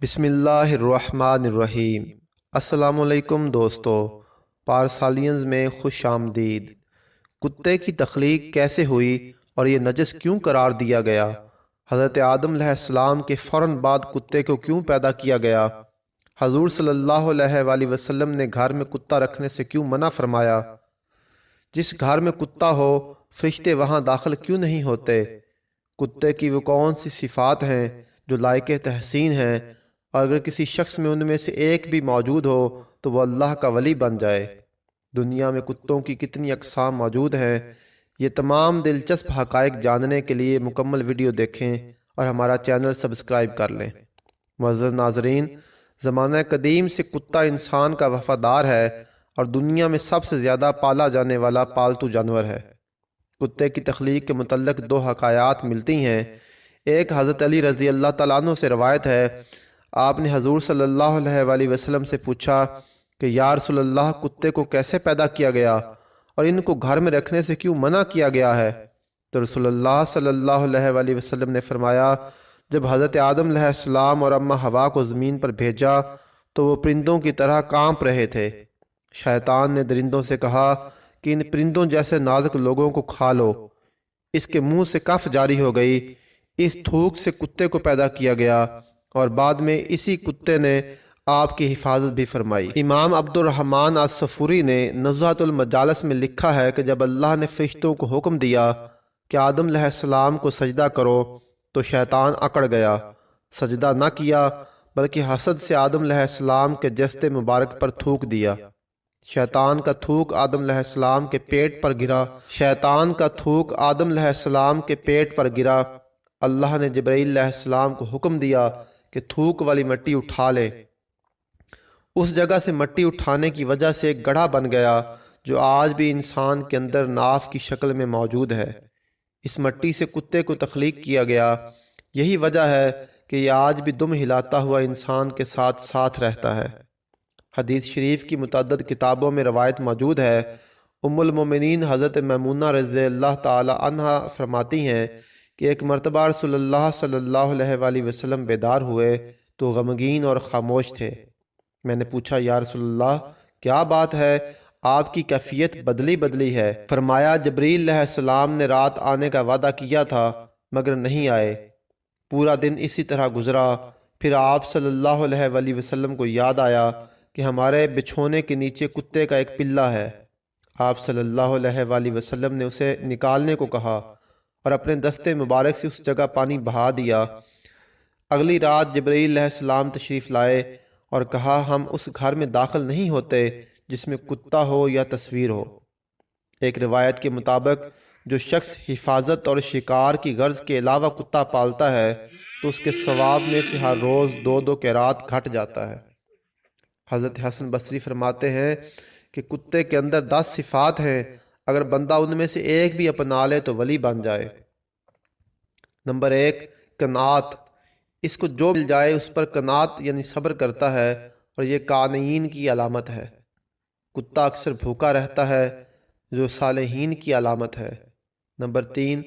بسم اللہ الرحمن الرحیم۔ السلام علیکم دوستو، پارسالینز میں خوش آمدید۔ کتے کی تخلیق کیسے ہوئی اور یہ نجس کیوں قرار دیا گیا؟ حضرت آدم علیہ السلام کے فوراً بعد کتے کو کیوں پیدا کیا گیا؟ حضور صلی اللہ علیہ وآلہ وسلم نے گھر میں کتا رکھنے سے کیوں منع فرمایا؟ جس گھر میں کتا ہو فرشتے وہاں داخل کیوں نہیں ہوتے؟ کتے کی وہ کون سی صفات ہیں جو لائق تحسین ہیں، اور اگر کسی شخص میں ان میں سے ایک بھی موجود ہو تو وہ اللہ کا ولی بن جائے؟ دنیا میں کتوں کی کتنی اقسام موجود ہیں؟ یہ تمام دلچسپ حقائق جاننے کے لیے مکمل ویڈیو دیکھیں اور ہمارا چینل سبسکرائب کر لیں۔ معزز ناظرین، زمانہ قدیم سے کتا انسان کا وفادار ہے اور دنیا میں سب سے زیادہ پالا جانے والا پالتو جانور ہے۔ کتے کی تخلیق کے متعلق دو حکایات ملتی ہیں۔ ایک حضرت علی رضی اللہ تعالیٰ عنہ سے روایت ہے، آپ نے حضور صلی اللہ علیہ وآلہ وسلم سے پوچھا کہ یا رسول اللہ، کتے کو کیسے پیدا کیا گیا اور ان کو گھر میں رکھنے سے کیوں منع کیا گیا ہے؟ تو رسول اللہ صلی اللہ علیہ وآلہ وسلم نے فرمایا، جب حضرت آدم علیہ السلام اور اماں حوا کو زمین پر بھیجا تو وہ پرندوں کی طرح کانپ رہے تھے۔ شیطان نے درندوں سے کہا کہ ان پرندوں جیسے نازک لوگوں کو کھا لو۔ اس کے منہ سے کف جاری ہو گئی۔ اس تھوک سے کتے کو پیدا کیا گیا اور بعد میں اسی کتے نے آپ کی حفاظت بھی فرمائی۔ امام عبد الرحمن الصفوری نے نزہۃ المجالس میں لکھا ہے کہ جب اللہ نے فرشتوں کو حکم دیا کہ آدم علیہ السلام کو سجدہ کرو تو شیطان اکڑ گیا، سجدہ نہ کیا بلکہ حسد سے آدم علیہ السلام کے جسد مبارک پر تھوک دیا۔ شیطان کا تھوک آدم علیہ السلام کے پیٹ پر گرا۔ اللہ نے جبرائیل علیہ السلام کو حکم دیا کہ تھوک والی مٹی اٹھا لے۔ اس جگہ سے مٹی اٹھانے کی وجہ سے ایک گڑھا بن گیا جو آج بھی انسان کے اندر ناف کی شکل میں موجود ہے۔ اس مٹی سے کتے کو تخلیق کیا گیا۔ یہی وجہ ہے کہ یہ آج بھی دم ہلاتا ہوا انسان کے ساتھ ساتھ رہتا ہے۔ حدیث شریف کی متعدد کتابوں میں روایت موجود ہے۔ ام المومنین حضرت میمونہ رضی اللہ تعالی عنہا فرماتی ہیں کہ ایک مرتبہ رسول اللہ صلی اللہ علیہ وآلہ وسلم بیدار ہوئے تو غمگین اور خاموش تھے۔ میں نے پوچھا، یا رسول اللہ، کیا بات ہے؟ آپ کی کیفیت بدلی ہے۔ فرمایا، جبرائیل علیہ السلام نے رات آنے کا وعدہ کیا تھا مگر نہیں آئے۔ پورا دن اسی طرح گزرا۔ پھر آپ صلی اللہ علیہ وآلہ وسلم کو یاد آیا کہ ہمارے بچھونے کے نیچے کتے کا ایک پلہ ہے۔ آپ صلی اللہ علیہ وآلہ وسلم نے اسے نکالنے کو کہا اور اپنے دستے مبارک سے اس جگہ پانی بہا دیا۔ اگلی رات جبرائیل علیہ السلام تشریف لائے اور کہا، ہم اس گھر میں داخل نہیں ہوتے جس میں کتا ہو یا تصویر ہو۔ ایک روایت کے مطابق جو شخص حفاظت اور شکار کی غرض کے علاوہ کتا پالتا ہے تو اس کے ثواب میں سے ہر روز 2 قیرات گھٹ جاتا ہے۔ حضرت حسن بصری فرماتے ہیں کہ کتے کے اندر 10 صفات ہیں، اگر بندہ ان میں سے ایک بھی اپنا لے تو ولی بن جائے۔ نمبر 1، قناعت۔ اس کو جو مل جائے اس پر قناعت یعنی صبر کرتا ہے، اور یہ قانعین کی علامت ہے۔ کتا اکثر بھوکا رہتا ہے، جو صالحین کی علامت ہے۔ نمبر 3،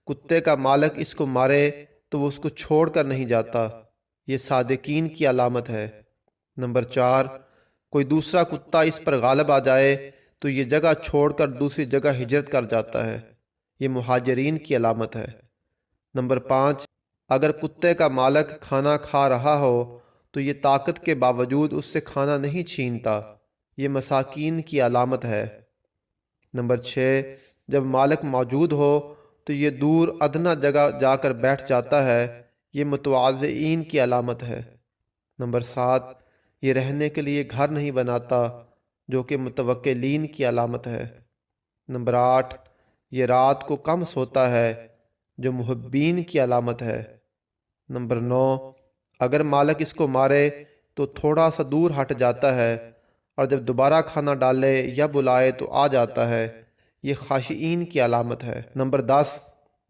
کتے کا مالک اس کو مارے تو وہ اس کو چھوڑ کر نہیں جاتا، یہ صادقین کی علامت ہے۔ نمبر 4، کوئی دوسرا کتا اس پر غالب آ جائے تو یہ جگہ چھوڑ کر دوسری جگہ ہجرت کر جاتا ہے، یہ مہاجرین کی علامت ہے۔ نمبر 5، اگر کتے کا مالک کھانا کھا رہا ہو تو یہ طاقت کے باوجود اس سے کھانا نہیں چھینتا، یہ مساکین کی علامت ہے۔ نمبر 6، جب مالک موجود ہو تو یہ دور ادنیٰ جگہ جا کر بیٹھ جاتا ہے، یہ متواضعین کی علامت ہے۔ نمبر 7، یہ رہنے کے لیے گھر نہیں بناتا، جو کہ متوکلین کی علامت ہے۔ نمبر 8، یہ رات کو کم سوتا ہے، جو محبین کی علامت ہے۔ نمبر 9، اگر مالک اس کو مارے تو تھوڑا سا دور ہٹ جاتا ہے، اور جب دوبارہ کھانا ڈالے یا بلائے تو آ جاتا ہے، یہ خاشعین کی علامت ہے۔ نمبر 10،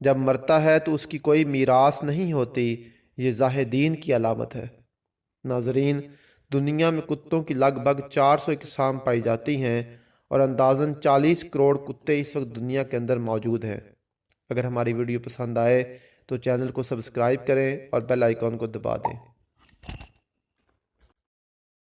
جب مرتا ہے تو اس کی کوئی میراث نہیں ہوتی، یہ زاہدین کی علامت ہے۔ ناظرین، دنیا میں کتوں کی لگ بھگ 400 اقسام پائی جاتی ہیں، اور اندازاً 40 کروڑ کتے اس وقت دنیا کے اندر موجود ہیں۔ اگر ہماری ویڈیو پسند آئے تو چینل کو سبسکرائب کریں اور بیل آئیکن کو دبا دیں۔